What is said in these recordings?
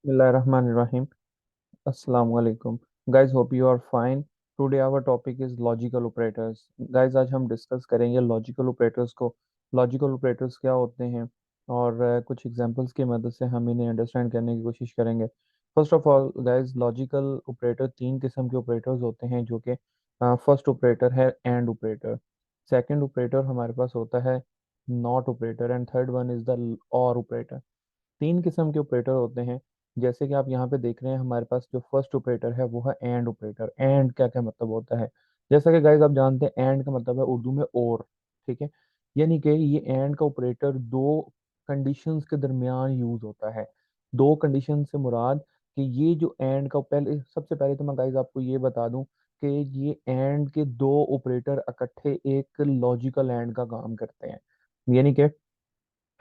Bismillahirrahmanirrahim. Assalamu alaikum. Guys, hope you are fine. Today our topic is logical operators. Guys, आज हम discuss करेंगे logical operators को। Logical operators क्या होते हैं और कुछ एग्जांपल्स की मदद से हम इन्हें अंडरस्टैंड करने की कोशिश करेंगे। First of all guys, logical operator तीन किस्म के ऑपरेटर्स होते हैं जो कि फर्स्ट ऑपरेटर है एंड ऑपरेटर, सेकंड ऑपरेटर हमारे पास होता है not operator and third one is the और ऑपरेटर। तीन किस्म के ऑपरेटर होते हैं। जैसे कि आप यहाँ पे देख रहे हैं, हमारे पास जो फर्स्ट ऑपरेटर है वो है एंड ऑपरेटर। एंड क्या क्या मतलब होता है? जैसा कि गाइस आप जानते हैं, एंड का मतलब है उर्दू में और। ठीक है, यानी कि ये एंड का ऑपरेटर दो कंडीशंस के दरमियान यूज होता है। दो कंडीशन से मुराद कि ये जो एंड का, पहले सबसे पहले तो मैं गाइस आपको ये बता दूं कि ये एंड के दो ऑपरेटर इकट्ठे एक लॉजिकल एंड का काम करते हैं। यानी कि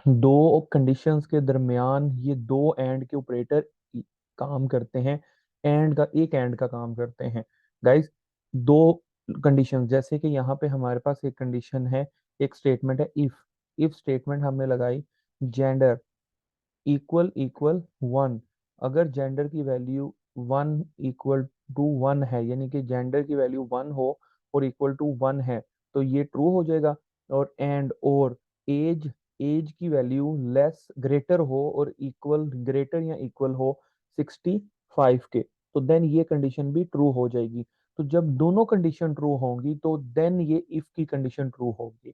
दो कंडीशंस के दरमियान ये दो एंड के ऑपरेटर काम करते हैं। एक एंड का काम करते हैं गाइस। दो कंडीशंस, जैसे कि यहाँ पे हमारे पास एक कंडीशन है, एक स्टेटमेंट है इफ। इफ स्टेटमेंट हमने लगाई, जेंडर इक्वल इक्वल वन। अगर जेंडर की value one equal to one है, यानी कि जेंडर की वैल्यू वन हो और इक्वल टू वन है, तो ये ट्रू हो जाएगा। और एज एज की वैल्यू लेस ग्रेटर हो और इक्वल ग्रेटर या इक्वल हो 65 के, तो देन ये कंडीशन भी ट्रू हो जाएगी। तो जब दोनों कंडीशन ट्रू होंगी तो देन ये इफ की कंडीशन ट्रू होगी।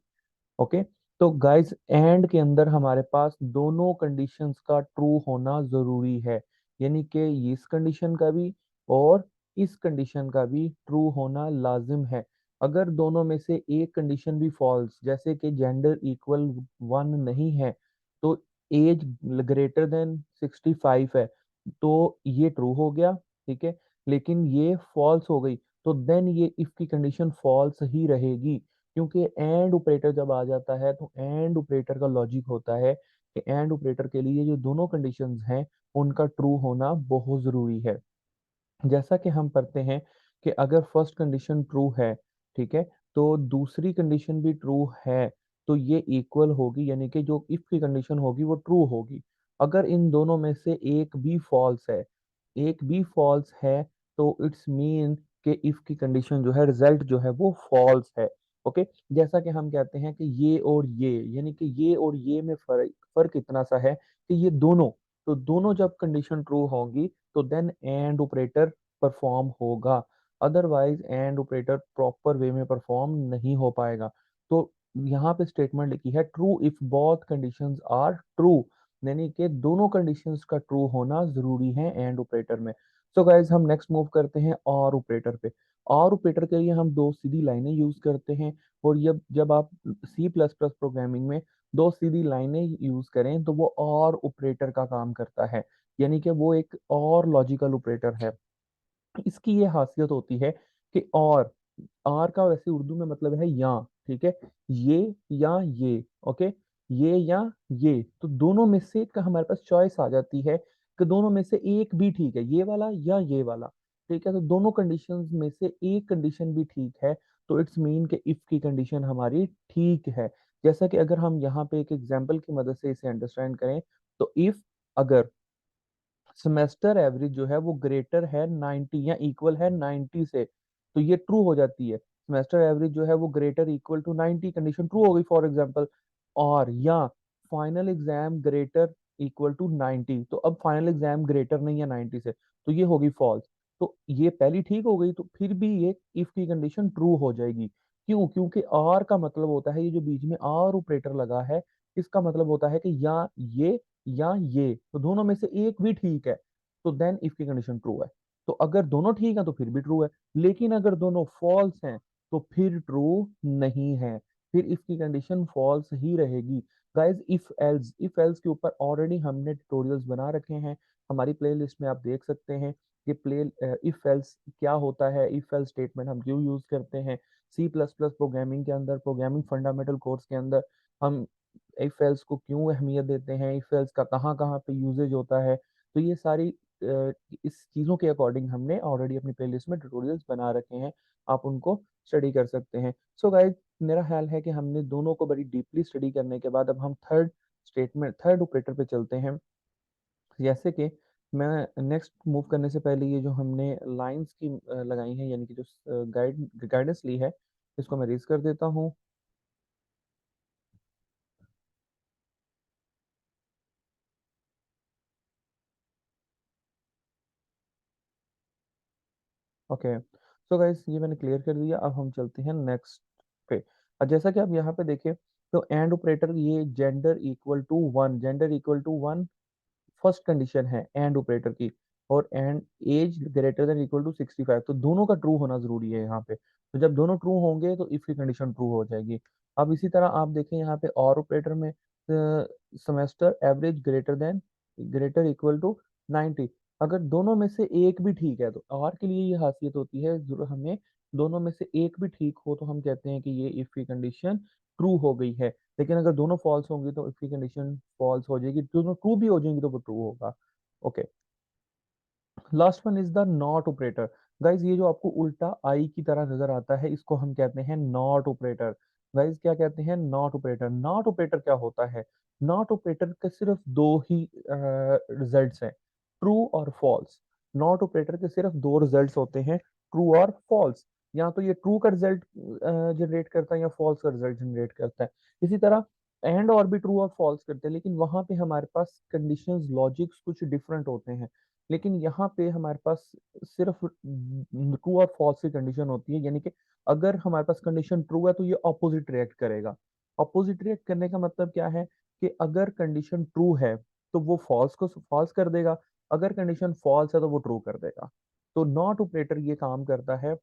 ओके, तो गाइस एंड के अंदर हमारे पास दोनों कंडीशंस का ट्रू होना जरूरी है। यानी कि इस कंडीशन का भी और इस कंडीशन का भी ट्रू होना लाजिम है। अगर दोनों में से एक कंडीशन भी फॉल्स, जैसे कि जेंडर इक्वल वन नहीं है तो एज ग्रेटर देन 65 है, तो ये ट्रू हो गया। ठीक है, लेकिन ये फॉल्स हो गई तो देन ये इफ की कंडीशन फॉल्स ही रहेगी। क्योंकि एंड ऑपरेटर जब आ जाता है तो एंड ऑपरेटर का लॉजिक होता है कि एंड ऑपरेटर के लिए जो दोनों कंडीशंस हैं उनका ट्रू होना बहुत जरूरी है। जैसा कि हम पढ़ते हैं कि अगर फर्स्ट कंडीशन ट्रू है, ठीक है, तो दूसरी कंडीशन भी ट्रू है, तो ये इक्वल होगी, यानी कि जो इफ की कंडीशन होगी वो ट्रू होगी। अगर इन दोनों में से एक भी फॉल्स है, तो इट्स मीन कि इफ की कंडीशन जो है, रिजल्ट जो है वो फॉल्स है। ओके, जैसा कि हम कहते हैं कि ये और ये, यानी कि ये और ये में फर्क फर्क इतना सा है कि ये दोनों, तो दोनों जब कंडीशन ट्रू होंगी तो देन एंड ऑपरेटर परफॉर्म होगा। Otherwise and operator proper way में परफॉर्म नहीं हो पाएगा। तो यहाँ पे स्टेटमेंट लिखी है true if both conditions are true, यानी कि दोनों कंडीशंस का ट्रू होना जरूरी है एंड ऑपरेटर में। सो गाइज हम नेक्स्ट मूव करते हैं और ऑपरेटर पे। और ऑपरेटर के लिए हम दो सीधी लाइनें यूज करते हैं। और जब जब आप सी प्लस प्लस प्रोग्रामिंग में दो सीधी लाइनें यूज करें तो वो और ऑपरेटर का काम करता है, यानी कि वो एक और लॉजिकल ऑपरेटर है। इसकी ये खासियत होती है कि और आर का वैसे उर्दू में मतलब है या। ठीक है, ये या ये। ओके, ये या ये, तो दोनों में से का हमारे पास चॉइस आ जाती है कि दोनों में से एक भी ठीक है, ये वाला या ये वाला। ठीक है, तो दोनों कंडीशंस में से एक कंडीशन भी ठीक है, तो इट्स मीन कि इफ की कंडीशन हमारी ठीक है। जैसा कि अगर हम यहाँ पे एक एग्जांपल की मदद से इसे अंडरस्टैंड करें, तो इफ अगर सेमेस्टर एवरेज जो है वो ग्रेटर है 90 या इक्वल है 90 से, तो ये ट्रू हो जाती है। सेमेस्टर एवरेज जो है वो greater equal to 90, condition true हो गई फॉर एग्जांपल। और या final exam greater equal to 90, तो अब फाइनल एग्जाम ग्रेटर नहीं है 90 से, तो ये होगी फॉल्स। तो ये पहली ठीक हो गई, तो फिर भी ये इफ की कंडीशन ट्रू हो जाएगी। क्यों? क्योंकि आर का मतलब होता है, ये जो बीच में आर ऑपरेटर लगा है, इसका मतलब होता है कि या ये, तो दोनों में से एक भी ठीक है, तो देन इफ की कंडीशन ट्रू है। तो अगर दोनों ठीक है तो फिर भी ट्रू है, लेकिन अगर दोनों फॉल्स हैं तो फिर ट्रू नहीं है, फिर इफ की कंडीशन फॉल्स ही रहेगी। गाइस इफ एल्स के ऊपर ऑलरेडी हमने ट्यूटोरियल्स बना रखे हैं, हमारी प्लेलिस्ट में आप देख सकते हैं कि प्ले इफ एल्स क्या होता है, इफ एल्स स्टेटमेंट हम क्यों यूज करते हैं। सी प्लस प्लस प्रोग्रामिंग के अंदर, प्रोग्रामिंग फंडामेंटल कोर्स के अंदर हम इफ एल्स को क्यों अहमियत देते हैं, इफ एल्स का कहाँ कहाँ पे यूजेज होता है, तो ये सारी इस चीज़ों के अकॉर्डिंग हमने ऑलरेडी अपनी प्लेलिस्ट में ट्यूटोरियल्स बना रखे हैं, आप उनको स्टडी कर सकते हैं। सो गाइस, मेरा ख्याल है कि हमने दोनों को बड़ी डीपली स्टडी करने के बाद अब हम थर्ड ऑपरेटर पे चलते हैं। जैसे कि मैं नेक्स्ट मूव करने से पहले ये जो हमने लाइंस की लगाई हैं, यानी कि जो गाइडेंस ली है, इसको मैं रेज कर देता हूँ। ओके, सो गाइस ये मैंने क्लियर कर दिया। अब हम चलते हैं नेक्स्ट पे। और जैसा कि आप यहाँ पे देखें, तो एंड ऑपरेटर, ये gender equal to one first condition है एंड ऑपरेटर की। और and age greater than equal to 65, तो दोनों का ट्रू होना जरूरी है यहाँ पे। तो जब दोनों ट्रू होंगे तो इफ की कंडीशन ट्रू हो जाएगी। अब इसी तरह आप देखें यहाँ पे और ऑपरेटर में, semester average greater equal to 90, अगर दोनों में से एक भी ठीक है, तो और के लिए ये खासियत होती है, हमें दोनों में से एक भी ठीक हो तो हम कहते हैं कि ये इफ की कंडीशन ट्रू हो गई है। लेकिन अगर दोनों फॉल्स होंगी तो इसकी कंडीशन फॉल्स हो जाएगी। दोनों ट्रू भी हो जाएंगी तो वो ट्रू होगा। Okay, last one is the not operator. Guys ये जो आपको उल्टा आई की तरह नजर आता है, इसको हम कहते हैं नॉट ऑपरेटर। गाइज क्या कहते हैं? Not operator. नॉट ऑपरेटर क्या होता है? नॉट ऑपरेटर के सिर्फ दो ही रिजल्ट्स हैं, ट्रू और फॉल्स। नॉट ऑपरेटर के सिर्फ दो रिजल्ट्स होते हैं, ट्रू और फॉल्स। या तो ये ट्रू का रिजल्ट जनरेट करता है या फॉल्स का रिजल्ट जनरेट करता है। इसी तरह एंड और भी ट्रू और फॉल्स करते हैं, लेकिन वहां पे हमारे पास कंडीशंस लॉजिक्स कुछ डिफरेंट होते हैं। लेकिन यहाँ पे हमारे पास सिर्फ ट्रू और फॉल्स की कंडीशन होती है, यानी कि अगर हमारे पास कंडीशन ट्रू है तो ये ऑपोजिट रिएक्ट करेगा। ऑपोजिट रिएक्ट करने का मतलब क्या है? कि अगर कंडीशन ट्रू है तो वो फॉल्स को फॉल्स कर देगा, अगर कंडीशन फॉल्स है तो वो ट्रू कर देगा। तो नॉट ऑपरेटर ये काम करता है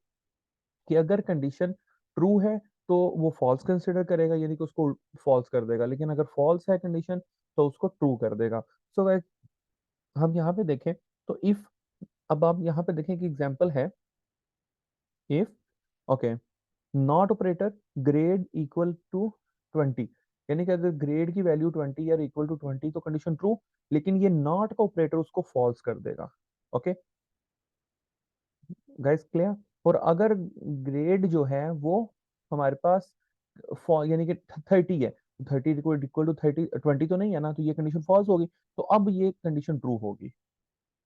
कि अगर कंडीशन ट्रू है तो वो फॉल्स कंसिडर करेगा, यानी कि उसको फॉल्स कर देगा, लेकिन अगर फॉल्स है कंडीशन तो उसको ट्रू कर देगा। सो हम यहाँ पे देखें, तो इफ, अब आप यहाँ पे देखें कि एग्जांपल है, if, okay, not operator grade equal to 20, यानी कि अगर ग्रेड की वैल्यू 20 या इक्वल टू 20 तो कंडीशन ट्रू, लेकिन ये नॉट का ऑपरेटर उसको फॉल्स कर देगा। Okay guys, clear? और अगर ग्रेड जो है वो हमारे पास यानी कि 30 है, 30 इक्वल टू 30, 20 तो नहीं है ना, तो ये कंडीशन फॉल्स होगी। तो अब ये कंडीशन ट्रू होगी।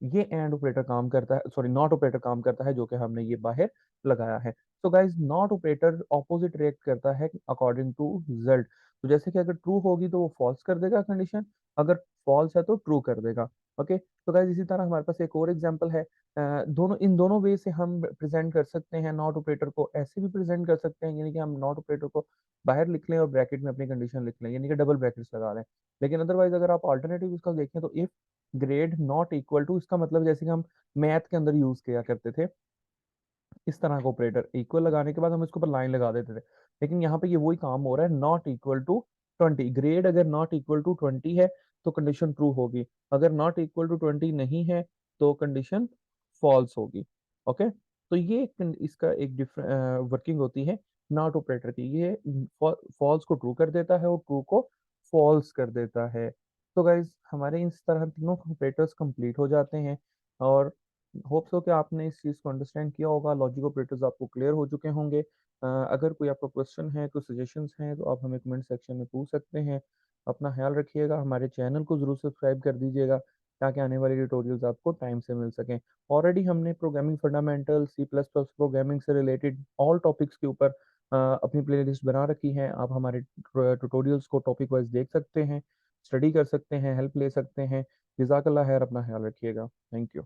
ये एंड ऑपरेटर काम करता है, सॉरी नॉट ऑपरेटर काम करता है, जो कि हमने ये बाहर लगाया है। So guys, not operator opposite react करता है अकॉर्डिंग टू रिजल्ट। तो जैसे कि अगर ट्रू होगी तो वो फॉल्स कर देगा कंडीशन, अगर फॉल्स है तो ट्रू कर देगा। ओके, तो गाइज इसी तरह हमारे पास एक और एग्जांपल है। दोनों, इन दोनों वे से हम प्रेजेंट कर सकते हैं नॉट ऑपरेटर को। ऐसे भी प्रेजेंट कर सकते हैं, यानी कि हम नॉट ऑपरेटर को बाहर लिख लें और ब्रैकेट में अपनी कंडीशन लिख लें, यानी कि डबल ब्रैकेट्स लगा लें। लेकिन अदरवाइज अगर आप ऑल्टरनेटिव इसका देखें, तो if grade not equal to, इसका मतलब जैसे कि हम मैथ के अंदर यूज किया करते थे, इस तरह का ऑपरेटर इक्वल लगाने के बाद हम इसके ऊपर लाइन लगा देते थे। लेकिन यहाँ पे ये वही काम हो रहा है, नॉट इक्वल टू 20। ग्रेड अगर नॉट इक्वल टू 20 है तो कंडीशन ट्रू होगी, अगर नॉट इक्वल टू 20 नहीं है तो कंडीशन फॉल्स होगी। ओके, तो ये इसका एक डिफरेंट वर्किंग होती है नॉट ऑपरेटर की। ये फॉल्स को ट्रू कर देता है और ट्रू को फॉल्स कर देता है। तो गाइज हमारे इस तरह तीनों ऑपरेटर्स कंप्लीट हो जाते हैं। और होप सो कि आपने इस चीज़ को अंडरस्टैंड किया होगा, लॉजिक ऑपरेटर्स आपको क्लियर हो चुके होंगे। अगर कोई आपका क्वेश्चन है, कोई सजेशंस हैं, तो आप हमें कमेंट सेक्शन में पूछ सकते हैं। अपना ख्याल रखिएगा, हमारे चैनल को ज़रूर सब्सक्राइब कर दीजिएगा ताकि आने वाले ट्यूटोरियल्स आपको टाइम से मिल सकें। ऑलरेडी हमने programming fundamental, C plus plus programming से रिलेटेड ऑल टॉपिक्स के ऊपर अपनी प्लेलिस्ट बना रखी है। आप हमारे ट्यूटोरियल्स को टॉपिक वाइज देख सकते हैं, स्टडी कर सकते हैं, हेल्प ले सकते हैं। जज़ाकल्लाह खैर, अपना ख्याल रखिएगा। Thank you.